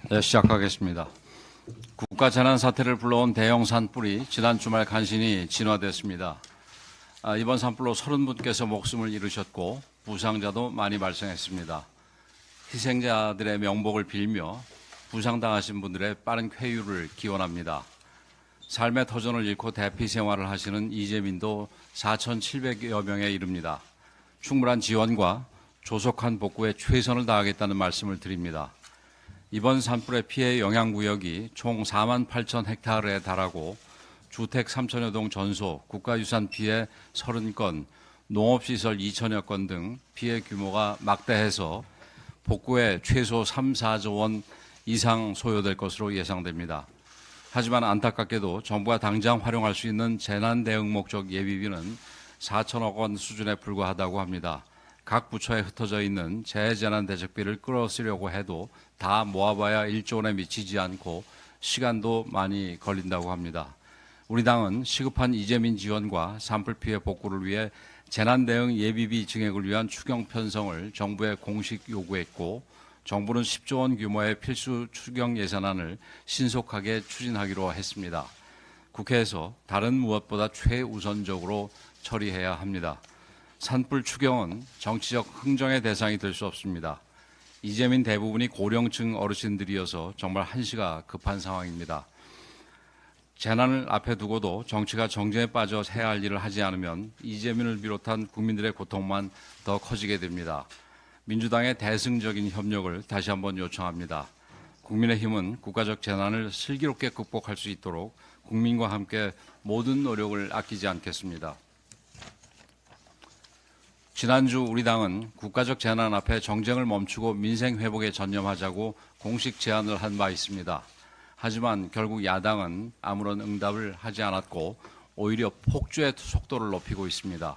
네, 시작하겠습니다. 국가 재난 사태를 불러온 대형 산불이 지난 주말 간신히 진화됐습니다. 이번 산불로 30분께서 목숨을 잃으셨고 부상자도 많이 발생했습니다. 희생자들의 명복을 빌며 부상당하신 분들의 빠른 쾌유를 기원합니다. 삶의 터전을 잃고 대피 생활을 하시는 이재민도 4,700여 명에 이릅니다. 충분한 지원과 조속한 복구에 최선을 다하겠다는 말씀을 드립니다. 이번 산불의 피해 영향구역이 총 4만 8천 헥타르에 달하고 주택 3천여 동 전소, 국가유산 피해 30건, 농업시설 2천여 건 등 피해 규모가 막대해서 복구에 최소 3, 4조 원 이상 소요될 것으로 예상됩니다. 하지만 안타깝게도 정부가 당장 활용할 수 있는 재난 대응 목적 예비비는 4천억 원 수준에 불과하다고 합니다. 각 부처에 흩어져 있는 재해재난대책비를 끌어쓰려고 해도 다 모아봐야 1조 원에 미치지 않고 시간도 많이 걸린다고 합니다. 우리 당은 시급한 이재민 지원과 산불 피해 복구를 위해 재난대응 예비비 증액을 위한 추경 편성을 정부에 공식 요구했고 정부는 10조 원 규모의 필수 추경 예산안을 신속하게 추진하기로 했습니다. 국회에서 다른 무엇보다 최우선적으로 처리해야 합니다. 산불 추경은 정치적 흥정의 대상이 될 수 없습니다. 이재민 대부분이 고령층 어르신들이어서 정말 한시가 급한 상황입니다. 재난을 앞에 두고도 정치가 정쟁에 빠져 해야 할 일을 하지 않으면 이재민을 비롯한 국민들의 고통만 더 커지게 됩니다. 민주당의 대승적인 협력을 다시 한번 요청합니다. 국민의힘은 국가적 재난을 슬기롭게 극복할 수 있도록 국민과 함께 모든 노력을 아끼지 않겠습니다. 지난주 우리 당은 국가적 재난 앞에 정쟁을 멈추고 민생 회복에 전념하자고 공식 제안을 한 바 있습니다. 하지만 결국 야당은 아무런 응답을 하지 않았고 오히려 폭주의 속도를 높이고 있습니다.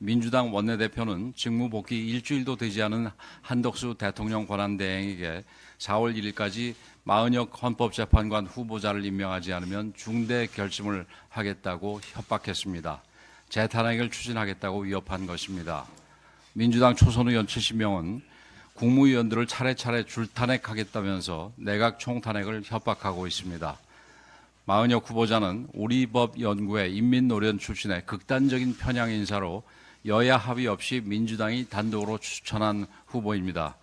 민주당 원내대표는 직무 복귀 일주일도 되지 않은 한덕수 대통령 권한대행에게 4월 1일까지 마은혁 헌법재판관 후보자를 임명하지 않으면 중대 결심을 하겠다고 협박했습니다. 재탄핵을 추진하겠다고 위협한 것입니다. 민주당 초선 의원 70명은 국무위원들을 차례차례 줄탄핵하겠다면서 내각 총탄핵을 협박하고 있습니다. 마은혁 후보자는 우리법연구회 인민노련 출신의 극단적인 편향 인사로 여야 합의 없이 민주당이 단독으로 추천한 후보입니다.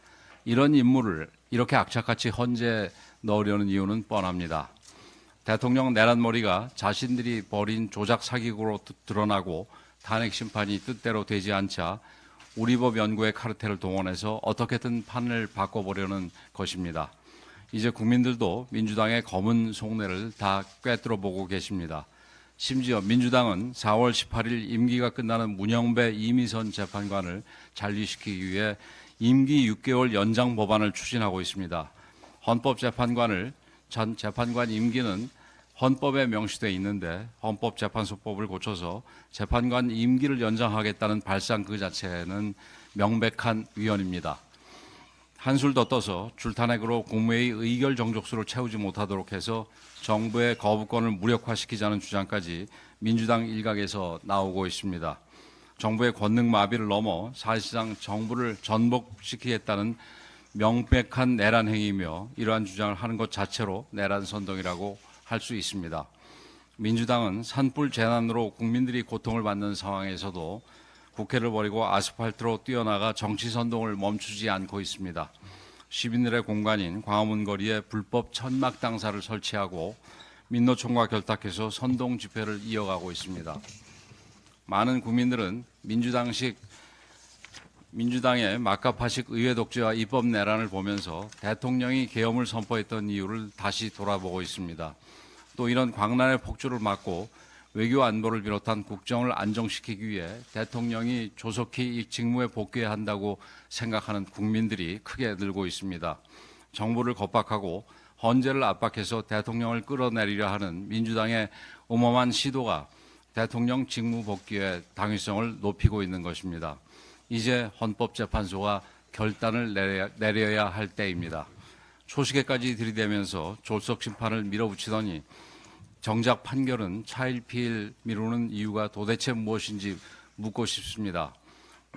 이런 인물을 이렇게 악착같이 헌재에 넣으려는 이유는 뻔합니다. 대통령 내란머리가 자신들이 벌인 조작 사기로 드러나고 탄핵 심판이 뜻대로 되지 않자 우리법 연구의 카르텔을 동원해서 어떻게든 판을 바꿔보려는 것입니다. 이제 국민들도 민주당의 검은 속내를 다 꿰뚫어 보고 계십니다. 심지어 민주당은 4월 18일 임기가 끝나는 문영배 이미선 재판관을 잔류시키기 위해 임기 6개월 연장 법안을 추진하고 있습니다. 헌법재판관 임기는 헌법에 명시되어 있는데 헌법재판소법을 고쳐서 재판관 임기를 연장하겠다는 발상 그 자체는 명백한 위헌입니다. 한술 더 떠서 줄탄핵으로 국무회의 의결 정족수를 채우지 못하도록 해서 정부의 거부권을 무력화시키자는 주장까지 민주당 일각에서 나오고 있습니다. 정부의 권능 마비를 넘어 사실상 정부를 전복시키겠다는 명백한 내란 행위이며 이러한 주장을 하는 것 자체로 내란 선동이라고 할 수 있습니다. 민주당은 산불 재난으로 국민들이 고통을 받는 상황에서도 국회를 버리고 아스팔트로 뛰어나가 정치 선동을 멈추지 않고 있습니다. 시민들의 공간인 광화문 거리에 불법 천막 당사를 설치하고 민노총과 결탁해서 선동 집회를 이어가고 있습니다. 많은 국민들은 민주당의 막가파식 의회 독재와 입법 내란을 보면서 대통령이 계엄을 선포했던 이유를 다시 돌아보고 있습니다. 또 이런 광란의 폭주를 막고 외교 안보를 비롯한 국정을 안정시키기 위해 대통령이 조속히 이 직무에 복귀해야 한다고 생각하는 국민들이 크게 늘고 있습니다. 정부를 겁박하고 헌재를 압박해서 대통령을 끌어내리려 하는 민주당의 음험한 시도가 대통령 직무 복귀의 당위성을 높이고 있는 것입니다. 이제 헌법재판소가 결단을 내려야 할 때입니다. 초시계까지 들이대면서 졸속 심판을 밀어붙이더니 정작 판결은 차일피일 미루는 이유가 도대체 무엇인지 묻고 싶습니다.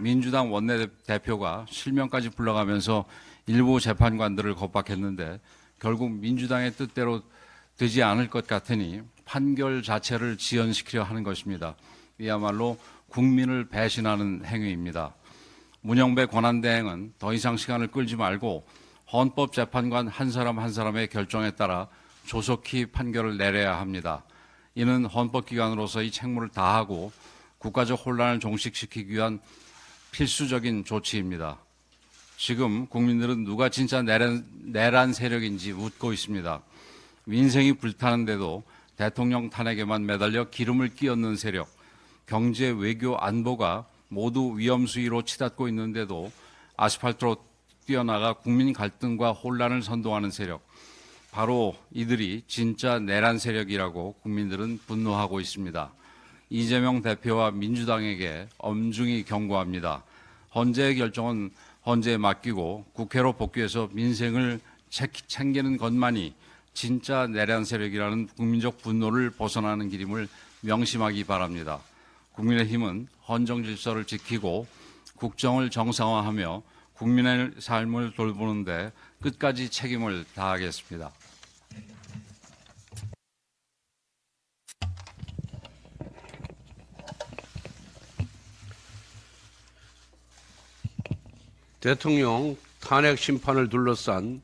민주당 원내대표가 실명까지 불러가면서 일부 재판관들을 겁박했는데 결국 민주당의 뜻대로 되지 않을 것 같으니 판결 자체를 지연시키려 하는 것입니다. 이야말로 국민을 배신하는 행위입니다. 문영배 권한대행은 더 이상 시간을 끌지 말고 헌법재판관 한 사람 한 사람의 결정에 따라 조속히 판결을 내려야 합니다. 이는 헌법기관으로서의 책무를 다하고 국가적 혼란을 종식시키기 위한 필수적인 조치입니다. 지금 국민들은 누가 진짜 내란 세력인지 묻고 있습니다. 민생이 불타는데도 대통령 탄핵에만 매달려 기름을 끼얹는 세력, 경제, 외교, 안보가 모두 위험수위로 치닫고 있는데도 아스팔트로 뛰어나가 국민 갈등과 혼란을 선동하는 세력, 바로 이들이 진짜 내란 세력이라고 국민들은 분노하고 있습니다. 이재명 대표와 민주당에게 엄중히 경고합니다. 헌재의 결정은 헌재에 맡기고 국회로 복귀해서 민생을 챙기는 것만이 진짜 내란 세력이라는 국민적 분노를 벗어나는 길임을 명심하기 바랍니다. 국민의힘은 헌정 질서를 지키고 국정을 정상화하며 국민의 삶을 돌보는데 끝까지 책임을 다하겠습니다. 대통령 탄핵 심판을 둘러싼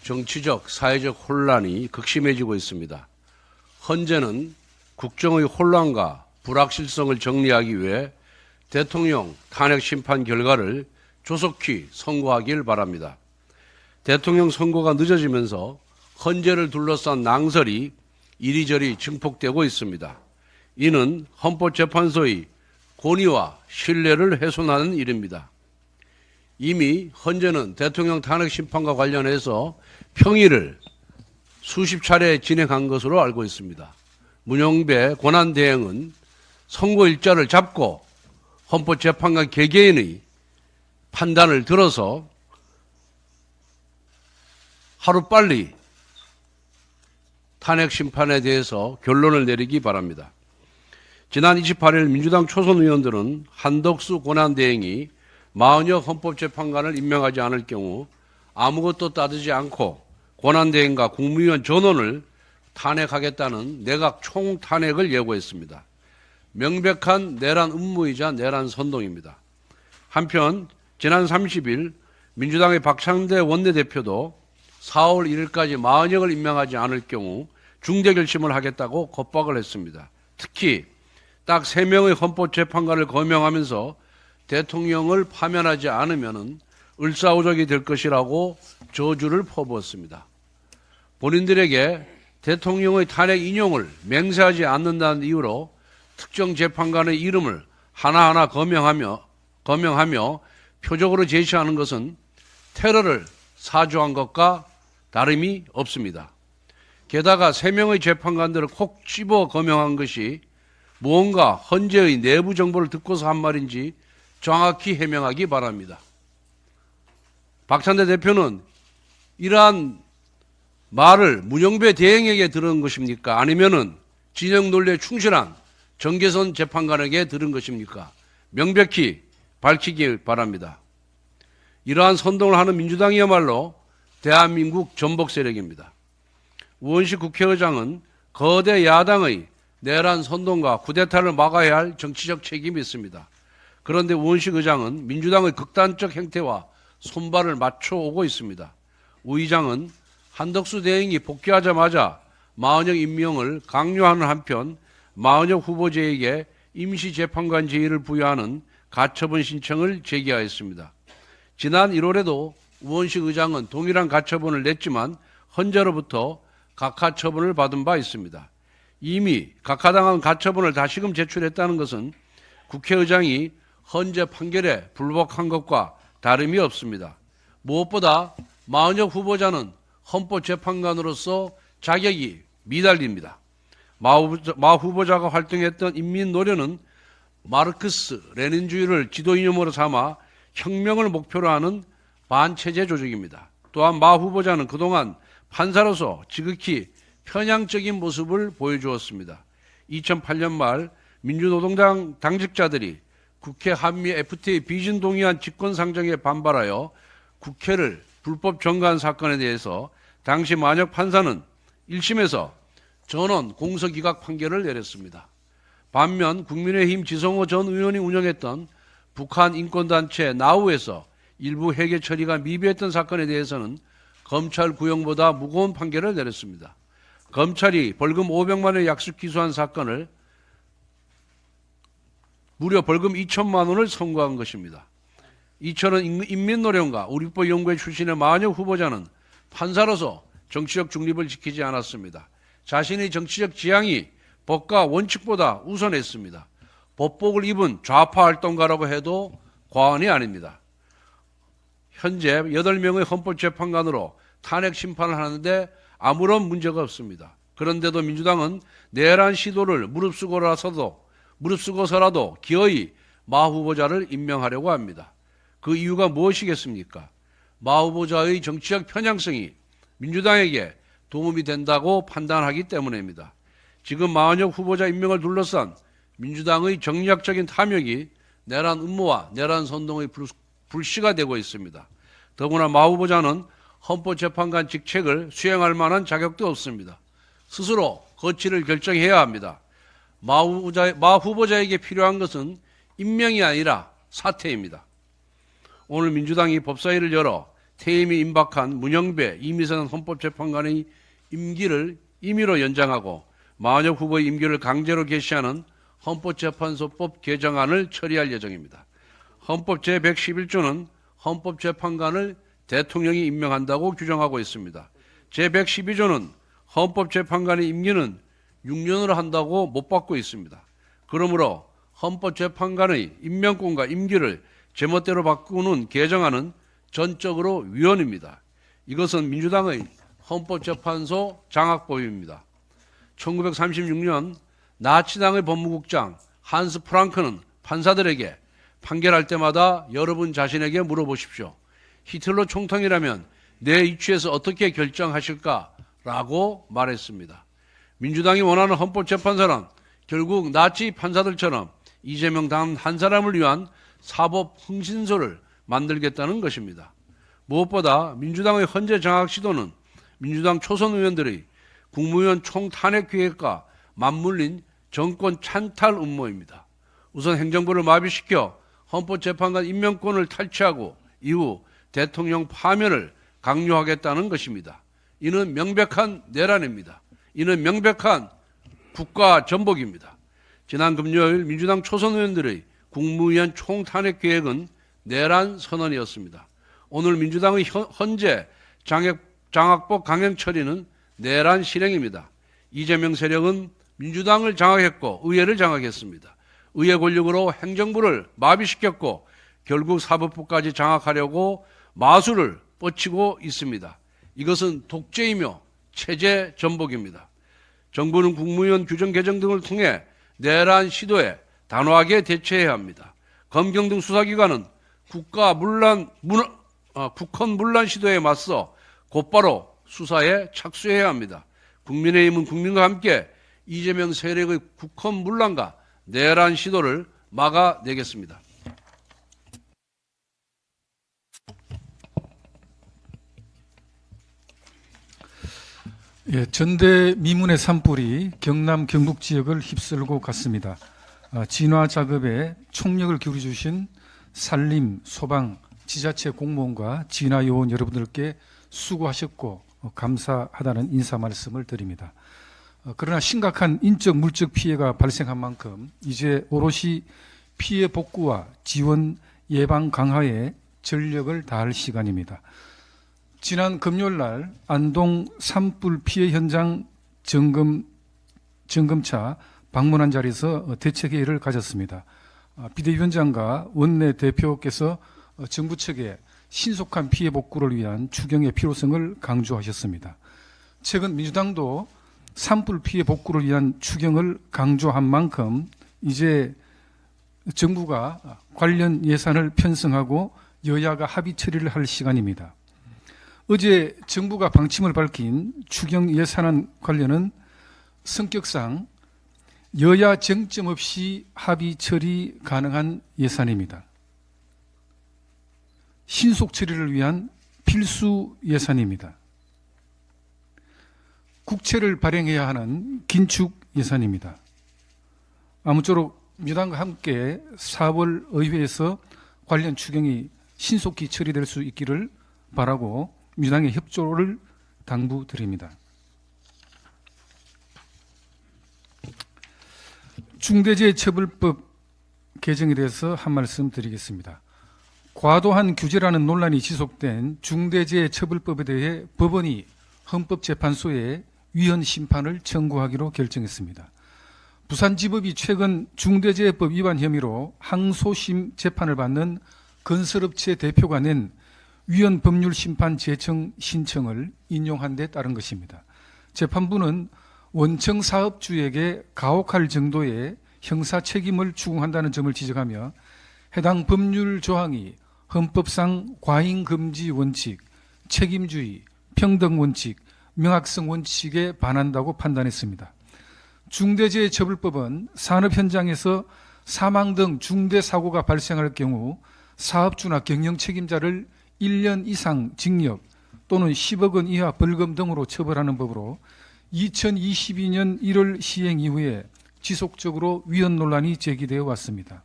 정치적, 사회적 혼란이 극심해지고 있습니다. 헌재는 국정의 혼란과 불확실성을 정리하기 위해 대통령 탄핵 심판 결과를 조속히 선고하길 바랍니다. 대통령 선고가 늦어지면서 헌재를 둘러싼 낭설이 이리저리 증폭되고 있습니다. 이는 헌법재판소의 권위와 신뢰를 훼손하는 일입니다. 이미 헌재는 대통령 탄핵 심판과 관련해서 평의를 수십 차례 진행한 것으로 알고 있습니다. 문영배 권한대행은 선고 일자를 잡고 헌법재판관 개개인의 판단을 들어서 하루빨리 탄핵 심판에 대해서 결론을 내리기 바랍니다. 지난 28일 민주당 초선 의원들은 한덕수 권한대행이 마흔여 헌법재판관을 임명하지 않을 경우 아무것도 따지지 않고 권한대행과 국무위원 전원을 탄핵하겠다는 내각 총탄핵을 예고했습니다. 명백한 내란 음모이자 내란 선동입니다. 한편 지난 30일 민주당의 박창대 원내대표도 4월 1일까지 마흔역을 임명하지 않을 경우 중대 결심을 하겠다고 겁박을 했습니다. 특히 딱 3명의 헌법재판관을 거명하면서 대통령을 파면하지 않으면 을사오적이 될 것이라고 저주를 퍼부었습니다. 본인들에게 대통령의 탄핵 인용을 맹세하지 않는다는 이유로 특정 재판관의 이름을 하나하나 거명하며 표적으로 제시하는 것은 테러를 사주한 것과 다름이 없습니다. 게다가 3명의 재판관들을 콕 집어 거명한 것이 무언가 헌재의 내부 정보를 듣고서 한 말인지 정확히 해명하기 바랍니다. 박찬대 대표는 이러한 말을 문영배 대행에게 들은 것입니까? 아니면은 진영 논리에 충실한 정계선 재판관에게 들은 것입니까? 명백히 밝히길 바랍니다. 이러한 선동을 하는 민주당이야말로 대한민국 전복 세력입니다. 우원식 국회의장은 거대 야당의 내란 선동과 쿠데타를 막아야 할 정치적 책임이 있습니다. 그런데 우원식 의장은 민주당의 극단적 행태와 손발을 맞춰오고 있습니다. 우 의장은 한덕수 대행이 복귀하자마자 마흔역 임명을 강요하는 한편 마흔역 후보자에게 임시재판관 제의를 부여하는 가처분 신청을 제기하였습니다. 지난 1월에도 우원식 의장은 동일한 가처분을 냈지만 헌재로부터 각하처분을 받은 바 있습니다. 이미 각하당한 가처분을 다시금 제출했다는 것은 국회의장이 헌재 판결에 불복한 것과 다름이 없습니다. 무엇보다 마흔역 후보자는 헌법재판관으로서 자격이 미달립니다. 마 후보자가 활동했던 인민노련은 마르크스, 레닌주의를 지도이념으로 삼아 혁명을 목표로 하는 반체제 조직입니다. 또한 마 후보자는 그동안 판사로서 지극히 편향적인 모습을 보여주었습니다. 2008년 말 민주노동당 당직자들이 국회 한미 FTA 비준 동의안 직권상정에 반발하여 국회를 불법 정가한 사건에 대해서 당시 만역 판사는 1심에서 전원 공소기각 판결을 내렸습니다. 반면 국민의힘 지성호 전 의원이 운영했던 북한 인권단체 나우에서 일부 회계 처리가 미비했던 사건에 대해서는 검찰 구형보다 무거운 판결을 내렸습니다. 검찰이 벌금 500만 원에 약식 기소한 사건을 무려 벌금 2천만 원을 선고한 것입니다. 이처럼 인민노련과 우리법 연구회 출신의 마은혁 후보자는 판사로서 정치적 중립을 지키지 않았습니다. 자신의 정치적 지향이 법과 원칙보다 우선했습니다. 법복을 입은 좌파 활동가라고 해도 과언이 아닙니다. 현재 8명의 헌법재판관으로 탄핵 심판을 하는데 아무런 문제가 없습니다. 그런데도 민주당은 내란 시도를 무릅쓰고서라도 기어이 마 후보자를 임명하려고 합니다. 그 이유가 무엇이겠습니까? 마 후보자의 정치적 편향성이 민주당에게 도움이 된다고 판단하기 때문입니다. 지금 마은혁 후보자 임명을 둘러싼 민주당의 정략적인 탐욕이 내란 음모와 내란 선동의 불씨가 되고 있습니다. 더구나 마 후보자는 헌법재판관 직책을 수행할 만한 자격도 없습니다. 스스로 거취를 결정해야 합니다. 마 후보자에게 필요한 것은 임명이 아니라 사퇴입니다. 오늘 민주당이 법사위를 열어 퇴임이 임박한 문영배, 이미선 헌법재판관의 임기를 임의로 연장하고 마은혁 후보의 임기를 강제로 개시하는 헌법재판소법 개정안을 처리할 예정입니다. 헌법 제111조는 헌법재판관을 대통령이 임명한다고 규정하고 있습니다. 제112조는 헌법재판관의 임기는 6년으로 한다고 못 받고 있습니다. 그러므로 헌법재판관의 임명권과 임기를 제멋대로 바꾸는 개정안은 전적으로 위헌입니다. 이것은 민주당의 헌법재판소 장악법입니다. 1936년 나치당의 법무국장 한스 프랑크는 판사들에게 판결할 때마다 여러분 자신에게 물어보십시오. 히틀러 총통이라면 내 이취에서 어떻게 결정하실까라고 말했습니다. 민주당이 원하는 헌법재판소는 결국 나치 판사들처럼 이재명 단 한 사람을 위한 사법 흥신소를 만들겠다는 것입니다. 무엇보다 민주당의 헌재 장악 시도는 민주당 초선 의원들의 국무위원 총탄핵 계획과 맞물린 정권 찬탈 음모입니다. 우선 행정부를 마비시켜 헌법재판관 임명권을 탈취하고 이후 대통령 파면을 강요하겠다는 것입니다. 이는 명백한 내란입니다. 이는 명백한 국가 전복입니다. 지난 금요일 민주당 초선 의원들의 국무위원 총탄핵 계획은 내란 선언이었습니다. 오늘 민주당의 헌재 장악법 강행 처리는 내란 실행입니다. 이재명 세력은 민주당을 장악했고 의회를 장악했습니다. 의회 권력으로 행정부를 마비시켰고 결국 사법부까지 장악하려고 마술을 뻗치고 있습니다. 이것은 독재이며 체제 전복입니다. 정부는 국무위원 규정 개정 등을 통해 내란 시도에 단호하게 대처해야 합니다. 검경 등 수사기관은 국헌 문란 시도에 맞서 곧바로 수사에 착수해야 합니다. 국민의힘은 국민과 함께 이재명 세력의 국헌 문란과 내란 시도를 막아내겠습니다. 예, 전대미문의 산불이 경남 경북 지역을 휩쓸고 갔습니다. 진화 작업에 총력을 기울여 주신 산림, 소방, 지자체 공무원과 진화 요원 여러분들께 수고하셨고 감사하다는 인사 말씀을 드립니다. 그러나 심각한 인적 물적 피해가 발생한 만큼 이제 오롯이 피해 복구와 지원 예방 강화에 전력을 다할 시간입니다. 지난 금요일 날 안동 산불 피해 현장 점검차 방문한 자리에서 대책회의를 가졌습니다. 비대위원장과 원내대표께서 정부 측에 신속한 피해 복구를 위한 추경의 필요성을 강조하셨습니다. 최근 민주당도 산불 피해 복구를 위한 추경을 강조한 만큼 이제 정부가 관련 예산을 편성하고 여야가 합의 처리를 할 시간입니다. 어제 정부가 방침을 밝힌 추경 예산안 관련은 성격상 여야 쟁점 없이 합의 처리 가능한 예산입니다. 신속 처리를 위한 필수 예산입니다. 국채를 발행해야 하는 긴축 예산입니다. 아무쪼록 민주당과 함께 4월 의회에서 관련 추경이 신속히 처리될 수 있기를 바라고 민주당의 협조를 당부드립니다. 중대재해처벌법 개정에 대해서 한 말씀 드리겠습니다. 과도한 규제라는 논란이 지속된 중대재해처벌법에 대해 법원이 헌법재판소에 위헌 심판을 청구하기로 결정했습니다. 부산지법이 최근 중대재해법 위반 혐의로 항소심 재판을 받는 건설업체 대표가 낸 위헌 법률 심판 제청 신청을 인용한 데 따른 것입니다. 재판부는 원청 사업주에게 가혹할 정도의 형사 책임을 추궁한다는 점을 지적하며 해당 법률 조항이 헌법상 과잉 금지 원칙, 책임주의, 평등 원칙, 명확성 원칙에 반한다고 판단했습니다. 중대재해처벌법은 산업 현장에서 사망 등 중대 사고가 발생할 경우 사업주나 경영 책임자를 1년 이상 징역 또는 10억 원 이하 벌금 등으로 처벌하는 법으로 2022년 1월 시행 이후에 지속적으로 위헌 논란이 제기되어 왔습니다.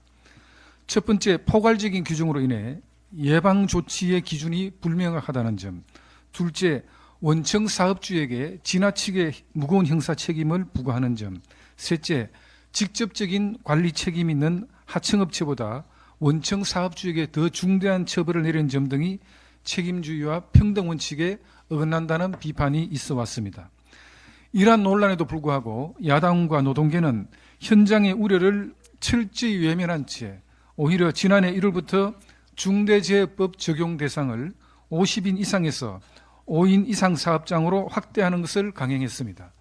첫 번째, 포괄적인 규정으로 인해 예방 조치의 기준이 불명확하다는 점. 둘째, 원청 사업주에게 지나치게 무거운 형사 책임을 부과하는 점. 셋째, 직접적인 관리 책임 있는 하청업체보다 원청 사업주에게 더 중대한 처벌을 내린 점 등이 책임주의와 평등 원칙에 어긋난다는 비판이 있어 왔습니다. 이러한 논란에도 불구하고 야당과 노동계는 현장의 우려를 철저히 외면한 채 오히려 지난해 1월부터 중대재해법 적용 대상을 50인 이상에서 5인 이상 사업장으로 확대하는 것을 강행했습니다.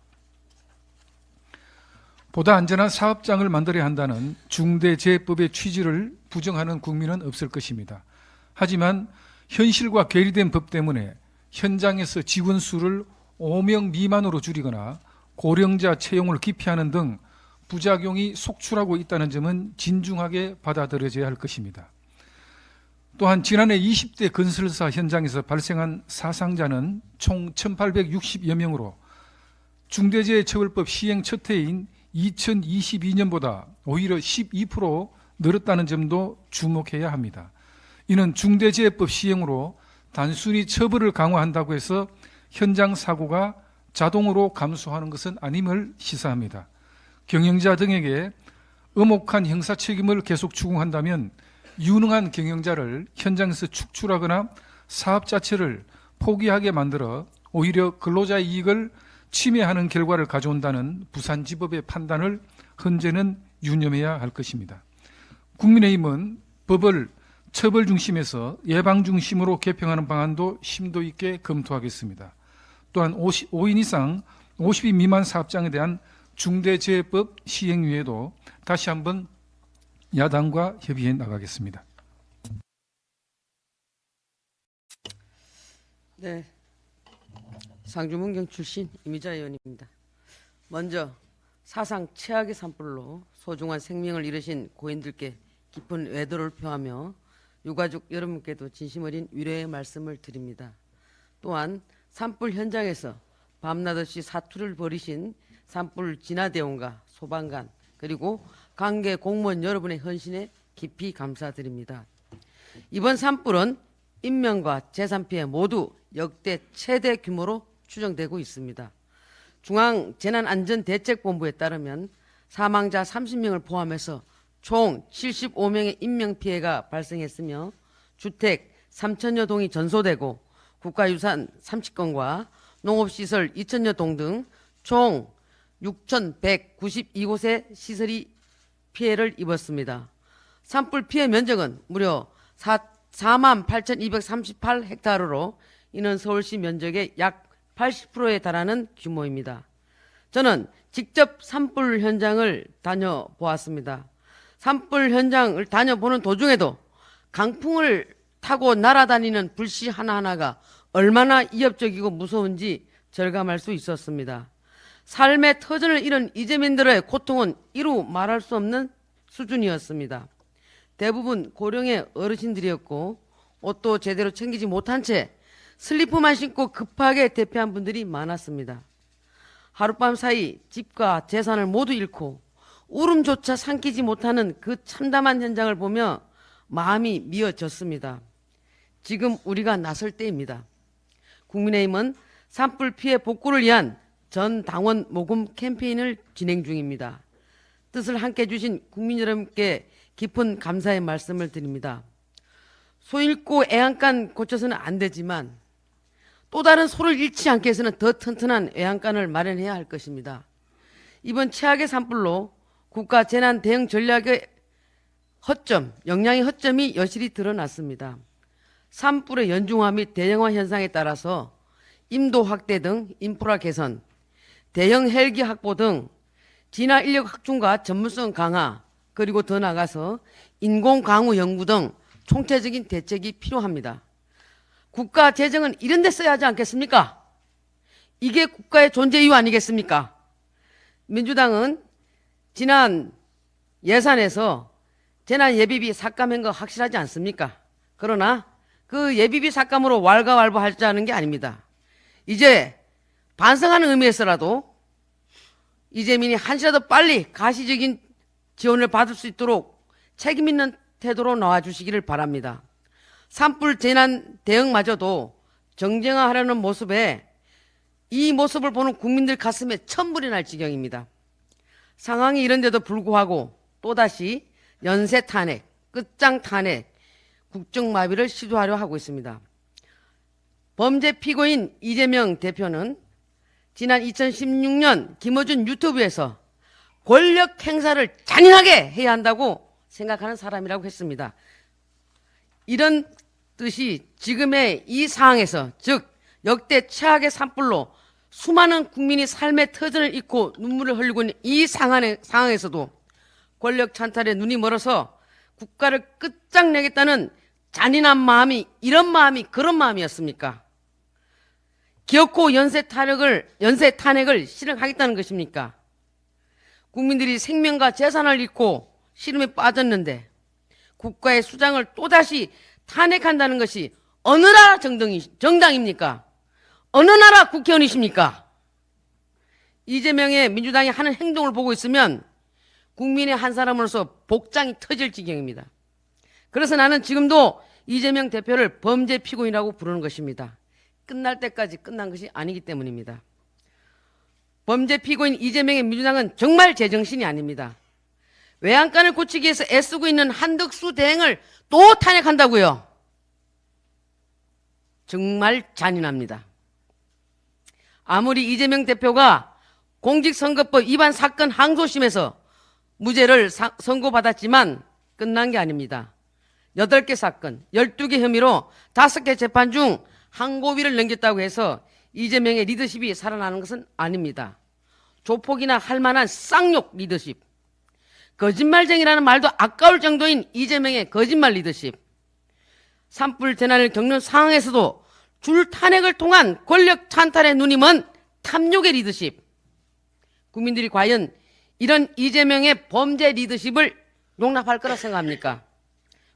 보다 안전한 사업장을 만들어야 한다는 중대재해법의 취지를 부정하는 국민은 없을 것입니다. 하지만 현실과 괴리된 법 때문에 현장에서 직원 수를 5명 미만으로 줄이거나 고령자 채용을 기피하는 등 부작용이 속출하고 있다는 점은 진중하게 받아들여져야 할 것입니다. 또한 지난해 20대 건설사 현장에서 발생한 사상자는 총 1,860여 명으로 중대재해처벌법 시행 첫 해인 2022년보다 오히려 12% 늘었다는 점도 주목해야 합니다. 이는 중대재해법 시행으로 단순히 처벌을 강화한다고 해서 현장 사고가 자동으로 감소하는 것은 아님을 시사합니다. 경영자 등에게 엄혹한 형사 책임을 계속 추궁한다면 유능한 경영자를 현장에서 축출하거나 사업 자체를 포기하게 만들어 오히려 근로자의 이익을 침해하는 결과를 가져온다는 부산지법의 판단을 헌재는 유념해야 할 것입니다. 국민의힘은 법을 처벌 중심에서 예방 중심으로 개평하는 방안도 심도 있게 검토하겠습니다. 또한 5인 이상 50인 미만 사업장에 대한 중대재해법 시행 위에도 다시 한번 야당과 협의해 나가겠습니다. 네, 상주문경 출신 이미자 의원입니다. 먼저 사상 최악의 산불로 소중한 생명을 잃으신 고인들께 깊은 외도를 표하며 유가족 여러분께도 진심 어린 위로의 말씀을 드립니다. 또한 산불 현장에서 밤낮 없이 사투를 벌이신 산불 진화대원과 소방관 그리고 관계 공무원 여러분의 헌신에 깊이 감사드립니다. 이번 산불은 인명과 재산 피해 모두 역대 최대 규모로 추정되고 있습니다. 중앙재난안전대책본부에 따르면 사망자 30명을 포함해서 총 75명의 인명피해가 발생했으며 주택 3,000여 동이 전소되고 국가유산 30건과 농업시설 2,000여 동 등 총 6,192곳의 시설이 피해를 입었습니다. 산불 피해 면적은 무려 48,238헥타르로 이는 서울시 면적의 약 80%에 달하는 규모입니다. 저는 직접 산불 현장을 다녀보았습니다. 산불 현장을 다녀보는 도중에도 강풍을 타고 날아다니는 불씨 하나하나가 얼마나 위협적이고 무서운지 절감할 수 있었습니다. 삶의 터전을 잃은 이재민들의 고통은 이루 말할 수 없는 수준이었습니다. 대부분 고령의 어르신들이었고 옷도 제대로 챙기지 못한 채 슬리퍼만 신고 급하게 대피한 분들이 많았습니다. 하룻밤 사이 집과 재산을 모두 잃고 울음조차 삼키지 못하는 그 참담한 현장을 보며 마음이 미어졌습니다. 지금 우리가 나설 때입니다. 국민의힘은 산불 피해 복구를 위한 전 당원 모금 캠페인을 진행 중입니다. 뜻을 함께 해주신 국민 여러분께 깊은 감사의 말씀을 드립니다. 소 잃고 애양간 고쳐서는 안 되지만 또 다른 소를 잃지 않게 해서는 더 튼튼한 애양간을 마련해야 할 것입니다. 이번 최악의 산불로 국가 재난 대응 전략의 허점, 역량의 허점이 여실히 드러났습니다. 산불의 연중화 및 대형화 현상에 따라서 임도 확대 등 인프라 개선, 대형 헬기 확보 등 진화 인력 확충과 전문성 강화, 그리고 더 나아가서 인공 강우 연구 등 총체적인 대책이 필요합니다. 국가 재정은 이런 데 써야 하지 않겠습니까? 이게 국가의 존재 이유 아니겠습니까? 민주당은 지난 예산에서 재난 예비비 삭감한 거 확실하지 않습니까? 그러나 그 예비비 삭감으로 왈가왈부하자는 게 아닙니다. 이제 반성하는 의미에서라도 이재민이 한시라도 빨리 가시적인 지원을 받을 수 있도록 책임 있는 태도로 나와주시기를 바랍니다. 산불 재난 대응마저도 정쟁화하려는 모습에 이 모습을 보는 국민들 가슴에 천불이 날 지경입니다. 상황이 이런데도 불구하고 또다시 연쇄 탄핵, 끝장 탄핵, 국정마비를 시도하려 하고 있습니다. 범죄 피고인 이재명 대표는 지난 2016년 김어준 유튜브에서 권력 행사를 잔인하게 해야 한다고 생각하는 사람이라고 했습니다. 이런 뜻이 지금의 이 상황에서, 즉 역대 최악의 산불로 수많은 국민이 삶의 터전을 잃고 눈물을 흘리고 있는 이 상황에서도 권력 찬탈에 눈이 멀어서 국가를 끝장내겠다는 잔인한 마음이 이런 마음이 그런 마음이었습니까? 기어코 연쇄 탄핵을 실행하겠다는 것입니까? 국민들이 생명과 재산을 잃고 시름에 빠졌는데 국가의 수장을 또다시 탄핵한다는 것이 어느 나라 정당입니까? 어느 나라 국회의원이십니까? 이재명의 민주당이 하는 행동을 보고 있으면 국민의 한 사람으로서 복장이 터질 지경입니다. 그래서 나는 지금도 이재명 대표를 범죄 피고인이라고 부르는 것입니다. 끝날 때까지 끝난 것이 아니기 때문입니다. 범죄 피고인 이재명의 민주당은 정말 제정신이 아닙니다. 외양간을 고치기 위해서 애쓰고 있는 한덕수 대행을 또 탄핵한다고요. 정말 잔인합니다. 아무리 이재명 대표가 공직선거법 위반 사건 항소심에서 무죄를 선고받았지만 끝난 게 아닙니다. 8개 사건, 12개 혐의로 5개 재판 중 항고비를 넘겼다고 해서 이재명의 리더십이 살아나는 것은 아닙니다. 조폭이나 할 만한 쌍욕 리더십, 거짓말쟁이라는 말도 아까울 정도인 이재명의 거짓말 리더십, 산불 재난을 겪는 상황에서도 줄 탄핵을 통한 권력 찬탈의 눈이 먼 탐욕의 리더십, 국민들이 과연 이런 이재명의 범죄 리더십을 용납할 거라 생각합니까?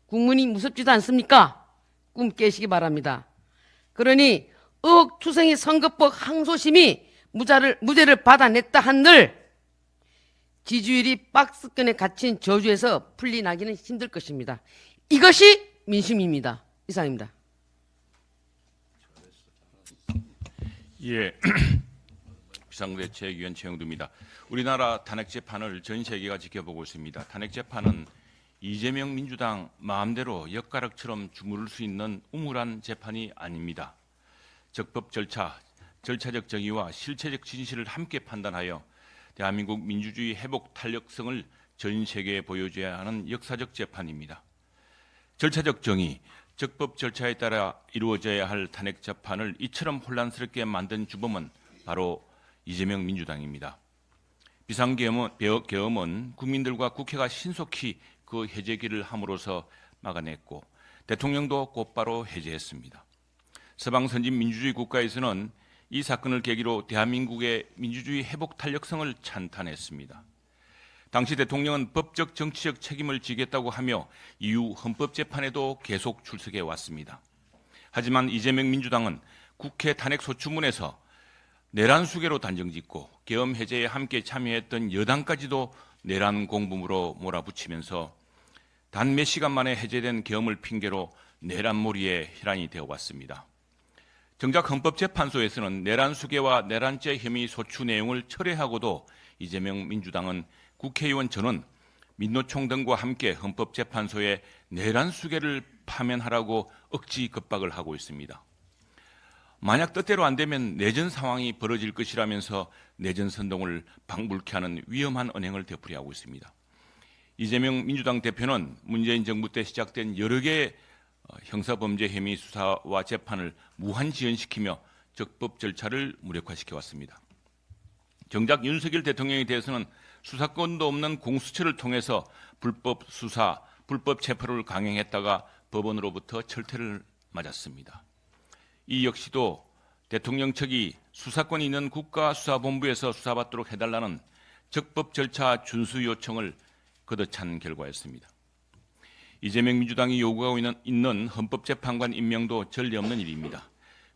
국민이 무섭지도 않습니까? 꿈 깨시기 바랍니다. 그러니 의혹투성이 선거법 항소심이 무죄를 받아냈다 한들 지지율이 박스권에 갇힌 저주에서 풀려나기는 힘들 것입니다. 이것이 민심입니다. 이상입니다. 예, 비상대책위원 최영두입니다. 우리나라 탄핵 재판을 전 세계가 지켜보고 있습니다. 탄핵 재판은 이재명 민주당 마음대로 엿가락처럼 주무를 수 있는 우물한 재판이 아닙니다. 적법 절차적 정의와 실체적 진실을 함께 판단하여 대한민국 민주주의 회복 탄력성을 전 세계에 보여줘야 하는 역사적 재판입니다. 절차적 정의, 적법 절차에 따라 이루어져야 할 탄핵 재판을 이처럼 혼란스럽게 만든 주범은 바로 이재명 민주당입니다. 비상계엄은 국민들과 국회가 신속히 그 해제기를 함으로써 막아냈고 대통령도 곧바로 해제했습니다. 서방 선진 민주주의 국가에서는 이 사건을 계기로 대한민국의 민주주의 회복 탄력성을 찬탄했습니다. 당시 대통령은 법적 정치적 책임을 지겠다고 하며 이후 헌법재판에도 계속 출석해 왔습니다. 하지만 이재명 민주당은 국회 탄핵 소추문에서 내란 수계로 단정짓고 계엄 해제에 함께 참여했던 여당까지도 내란 공범으로 몰아붙이면서 단 몇 시간 만에 해제된 계엄을 핑계로 내란몰이에 혈안이 되어 왔습니다. 정작 헌법재판소에서는 내란 수계와 내란죄 혐의 소추 내용을 철회하고도 이재명 민주당은 국회의원 전원, 민노총 등과 함께 헌법재판소에 내란 수계를 파면하라고 억지 겁박을 하고 있습니다. 만약 뜻대로 안 되면 내전 상황이 벌어질 것이라면서 내전 선동을 방불케 하는 위험한 언행을 되풀이하고 있습니다. 이재명 민주당 대표는 문재인 정부 때 시작된 여러 개의 형사범죄 혐의 수사와 재판을 무한 지연시키며 적법 절차를 무력화시켜 왔습니다. 정작 윤석열 대통령에 대해서는 수사권도 없는 공수처를 통해서 불법 수사, 불법 체포를 강행했다가 법원으로부터 철퇴를 맞았습니다. 이 역시도 대통령 측이 수사권이 있는 국가수사본부에서 수사받도록 해달라는 적법 절차 준수 요청을 거듭찬 결과였습니다. 이재명 민주당이 요구하고 있는 헌법재판관 임명도 전례 없는 일입니다.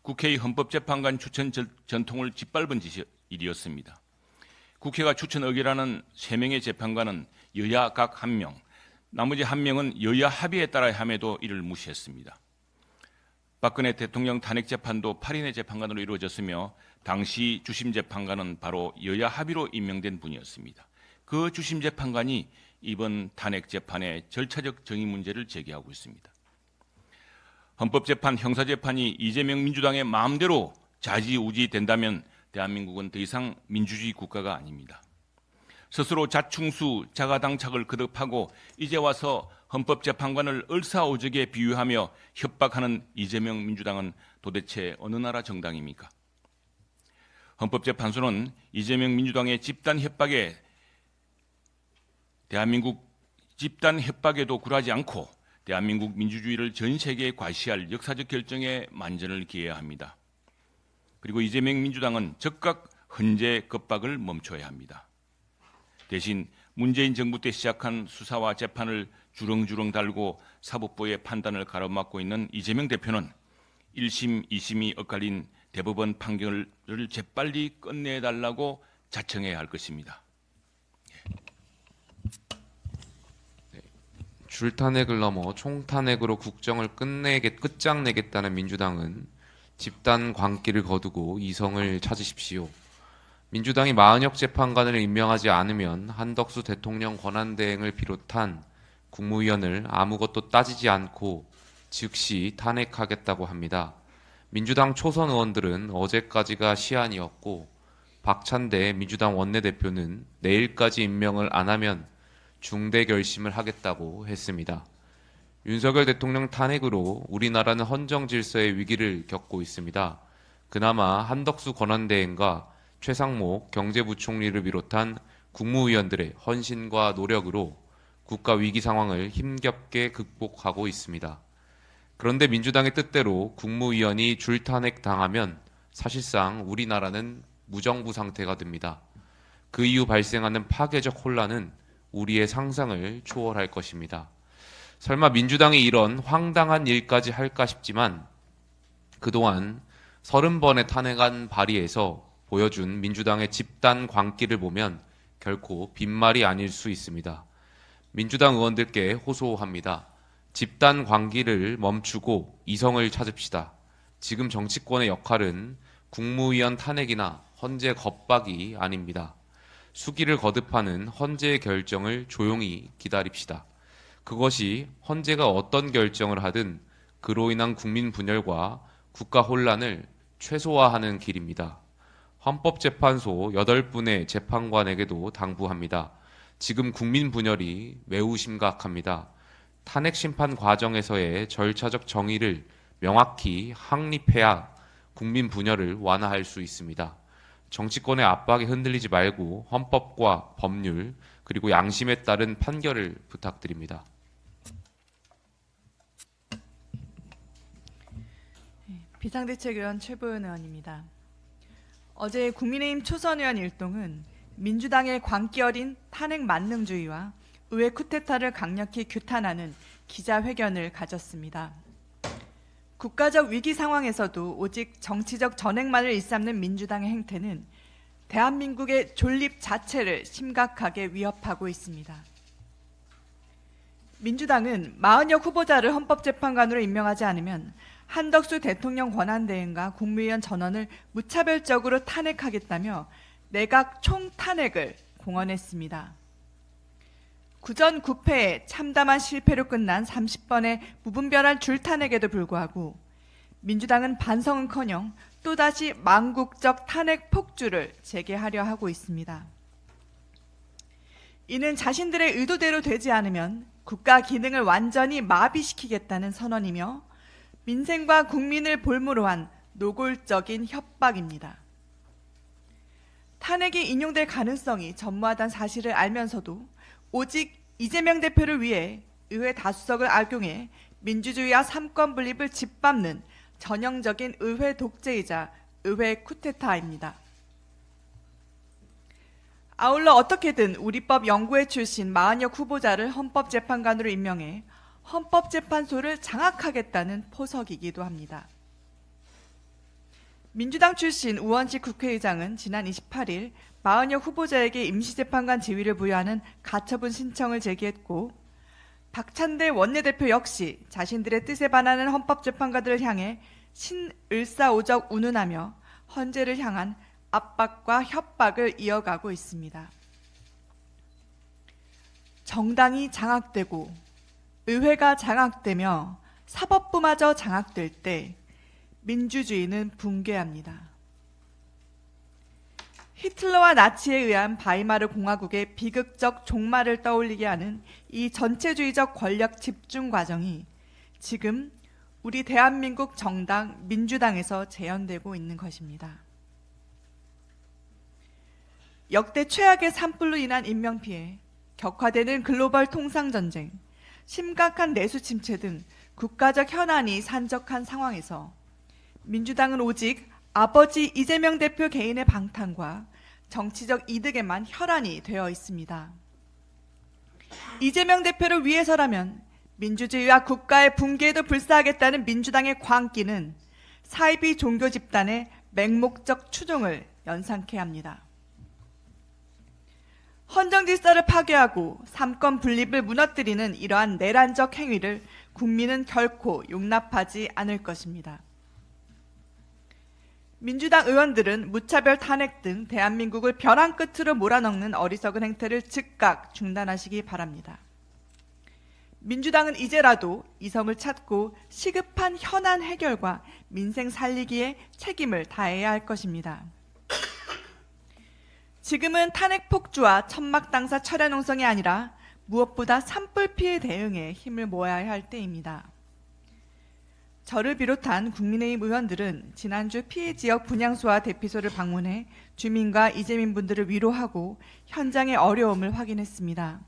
국회의 헌법재판관 추천 전통을 짓밟은 일이었습니다. 국회가 추천 의결하는 3명의 재판관은 여야 각 1명, 나머지 1명은 여야 합의에 따라 함에도 이를 무시했습니다. 박근혜 대통령 탄핵 재판도 8인의 재판관으로 이루어졌으며 당시 주심 재판관은 바로 여야 합의로 임명된 분이었습니다. 그 주심 재판관이 이번 탄핵 재판의 절차적 정의 문제를 제기하고 있습니다. 헌법재판, 형사재판이 이재명 민주당의 마음대로 좌지우지 된다면 대한민국은 더 이상 민주주의 국가가 아닙니다. 스스로 자충수, 자가당착을 거듭하고 이제 와서 헌법재판관을 을사오적에 비유하며 협박하는 이재명 민주당은 도대체 어느 나라 정당입니까? 헌법재판소는 이재명 민주당의 집단 협박에도 굴하지 않고 대한민국 민주주의를 전 세계에 과시할 역사적 결정에 만전을 기해야 합니다. 그리고 이재명 민주당은 즉각 헌재 겁박을 멈춰야 합니다. 대신 문재인 정부 때 시작한 수사와 재판을 주렁주렁 달고 사법부의 판단을 가로막고 있는 이재명 대표는 1심, 2심이 엇갈린 대법원 판결을 재빨리 끝내달라고 자청해야 할 것입니다. 줄탄핵을 넘어 총탄핵으로 국정을 끝장내겠다는 민주당은 집단 광기를 거두고 이성을 찾으십시오. 민주당이 마은혁 재판관을 임명하지 않으면 한덕수 대통령 권한대행을 비롯한 국무위원을 아무것도 따지지 않고 즉시 탄핵하겠다고 합니다. 민주당 초선 의원들은 어제까지가 시한이었고 박찬대 민주당 원내대표는 내일까지 임명을 안 하면 중대 결심을 하겠다고 했습니다. 윤석열 대통령 탄핵으로 우리나라는 헌정 질서의 위기를 겪고 있습니다. 그나마 한덕수 권한대행과 최상목 경제부총리를 비롯한 국무위원들의 헌신과 노력으로 국가 위기 상황을 힘겹게 극복하고 있습니다. 그런데 민주당의 뜻대로 국무위원이 줄탄핵 당하면 사실상 우리나라는 무정부 상태가 됩니다. 그 이후 발생하는 파괴적 혼란은 우리의 상상을 초월할 것입니다. 설마 민주당이 이런 황당한 일까지 할까 싶지만 그동안 30번의 탄핵안 발의에서 보여준 민주당의 집단 광기를 보면 결코 빈말이 아닐 수 있습니다. 민주당 의원들께 호소합니다. 집단 광기를 멈추고 이성을 찾읍시다. 지금 정치권의 역할은 국무위원 탄핵이나 헌재 겁박이 아닙니다. 수기를 거듭하는 헌재의 결정을 조용히 기다립시다. 그것이 헌재가 어떤 결정을 하든 그로 인한 국민 분열과 국가 혼란을 최소화하는 길입니다. 헌법재판소 8분의 재판관에게도 당부합니다. 지금 국민 분열이 매우 심각합니다. 탄핵 심판 과정에서의 절차적 정의를 명확히 확립해야 국민 분열을 완화할 수 있습니다. 정치권의 압박에 흔들리지 말고 헌법과 법률 그리고 양심에 따른 판결을 부탁드립니다. 비상대책위원 최보연 의원입니다. 어제 국민의힘 초선 의원 일동은 민주당의 광기 어린 탄핵 만능주의와 의회 쿠데타를 강력히 규탄하는 기자회견을 가졌습니다. 국가적 위기 상황에서도 오직 정치적 전횡만을 일삼는 민주당의 행태는 대한민국의 존립 자체를 심각하게 위협하고 있습니다. 민주당은 40여 후보자를 헌법재판관으로 임명하지 않으면 한덕수 대통령 권한대행과 국무위원 전원을 무차별적으로 탄핵하겠다며 내각 총탄핵을 공언했습니다. 구전 9패에 참담한 실패로 끝난 30번의 무분별한 줄탄핵에도 불구하고 민주당은 반성은커녕 또다시 망국적 탄핵 폭주를 재개하려 하고 있습니다. 이는 자신들의 의도대로 되지 않으면 국가 기능을 완전히 마비시키겠다는 선언이며 민생과 국민을 볼모로 한 노골적인 협박입니다. 탄핵이 인용될 가능성이 전무하다는 사실을 알면서도 오직 이재명 대표를 위해 의회 다수석을 악용해 민주주의와 삼권 분립을 짓밟는 전형적인 의회 독재이자 의회 쿠데타입니다. 아울러 어떻게든 우리법 연구회 출신 40여 후보자를 헌법재판관으로 임명해 헌법재판소를 장악하겠다는 포석이기도 합니다. 민주당 출신 우원식 국회의장은 지난 28일 40여 후보자에게 임시재판관 지위를 부여하는 가처분 신청을 제기했고, 박찬대 원내대표 역시 자신들의 뜻에 반하는 헌법재판관들을 향해 신을사오적 운운하며 헌재를 향한 압박과 협박을 이어가고 있습니다. 정당이 장악되고 의회가 장악되며 사법부마저 장악될 때 민주주의는 붕괴합니다. 히틀러와 나치에 의한 바이마르 공화국의 비극적 종말을 떠올리게 하는 이 전체주의적 권력 집중 과정이 지금 우리 대한민국 정당 민주당에서 재현되고 있는 것입니다. 역대 최악의 산불로 인한 인명피해, 격화되는 글로벌 통상전쟁, 심각한 내수 침체 등 국가적 현안이 산적한 상황에서 민주당은 오직 아버지 이재명 대표 개인의 방탄과 정치적 이득에만 혈안이 되어 있습니다. 이재명 대표를 위해서라면 민주주의와 국가의 붕괴에도 불사하겠다는 민주당의 광기는 사이비 종교 집단의 맹목적 추종을 연상케 합니다. 헌정 질서를 파괴하고 삼권 분립을 무너뜨리는 이러한 내란적 행위를 국민은 결코 용납하지 않을 것입니다. 민주당 의원들은 무차별 탄핵 등 대한민국을 벼랑 끝으로 몰아넣는 어리석은 행태를 즉각 중단하시기 바랍니다. 민주당은 이제라도 이성을 찾고 시급한 현안 해결과 민생 살리기에 책임을 다해야 할 것입니다. 지금은 탄핵 폭주와 천막 당사 철야 농성이 아니라 무엇보다 산불 피해 대응에 힘을 모아야 할 때입니다. 저를 비롯한 국민의힘 의원들은 지난주 피해 지역 분향소와 대피소를 방문해 주민과 이재민 분들을 위로하고 현장의 어려움을 확인했습니다.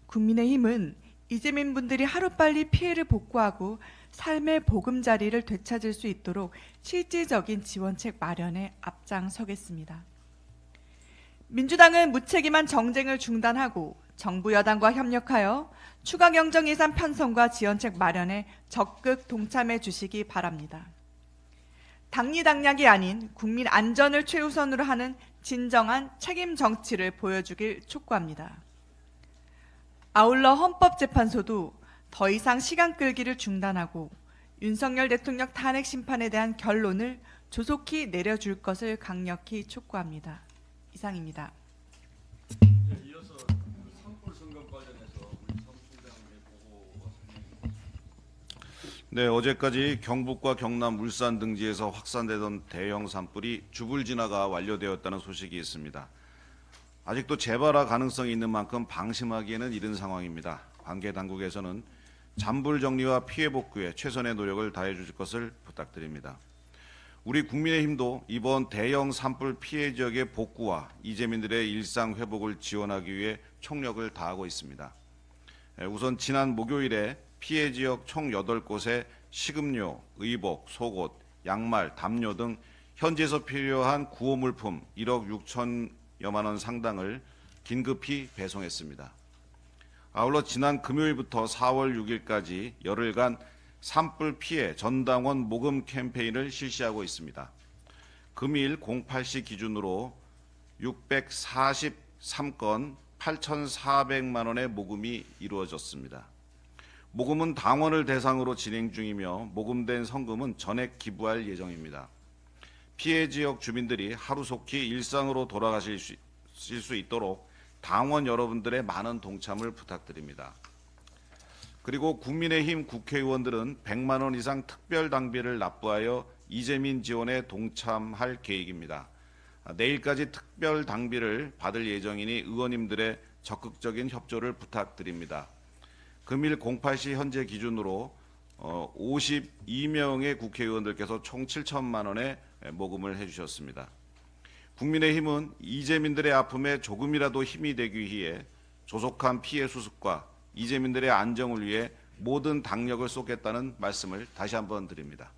국민의힘은 이재민 분들이 하루빨리 피해를 복구하고 삶의 보금자리를 되찾을 수 있도록 실질적인 지원책 마련에 앞장서겠습니다. 민주당은 무책임한 정쟁을 중단하고 정부 여당과 협력하여 추가 경정 예산 편성과 지원책 마련에 적극 동참해 주시기 바랍니다. 당리당략이 아닌 국민 안전을 최우선으로 하는 진정한 책임 정치를 보여주길 촉구합니다. 아울러 헌법재판소도 더 이상 시간 끌기를 중단하고 윤석열 대통령 탄핵 심판에 대한 결론을 조속히 내려줄 것을 강력히 촉구합니다. 이상입니다. 이어서 산불 선거 관련해서 우리 사무총장의 보고 네, 어제까지 경북과 경남, 울산 등지에서 확산되던 대형 산불이 주불 진화가 완료되었다는 소식이 있습니다. 아직도 재발화 가능성이 있는 만큼 방심하기에는 이른 상황입니다. 관계 당국에서는 잔불 정리와 피해 복구에 최선의 노력을 다해 주실 것을 부탁드립니다. 우리 국민의힘도 이번 대형 산불 피해 지역의 복구와 이재민들의 일상 회복을 지원하기 위해 총력을 다하고 있습니다. 우선 지난 목요일에 피해 지역 총 8곳에 식음료, 의복, 속옷, 양말, 담요 등 현지에서 필요한 구호 물품 1억 6천여만 원 상당을 긴급히 배송했습니다. 아울러 지난 금요일부터 4월 6일까지 열흘간 산불 피해 전당원 모금 캠페인을 실시하고 있습니다. 금일 08시 기준으로 643건 8,400만 원의 모금이 이루어졌습니다. 모금은 당원을 대상으로 진행 중이며 모금된 성금은 전액 기부할 예정입니다. 피해 지역 주민들이 하루속히 일상으로 돌아가실 수 있도록 당원 여러분들의 많은 동참을 부탁드립니다. 그리고 국민의힘 국회의원들은 100만 원 이상 특별 당비를 납부하여 이재민 지원에 동참할 계획입니다. 내일까지 특별 당비를 받을 예정이니 의원님들의 적극적인 협조를 부탁드립니다. 금일 08시 현재 기준으로 52명의 국회의원들께서 총 7천만 원의 모금을 해주셨습니다. 국민의힘은 이재민들의 아픔에 조금이라도 힘이 되기 위해 조속한 피해 수습과 이재민들의 안정을 위해 모든 당력을 쏟겠다는 말씀을 다시 한번 드립니다.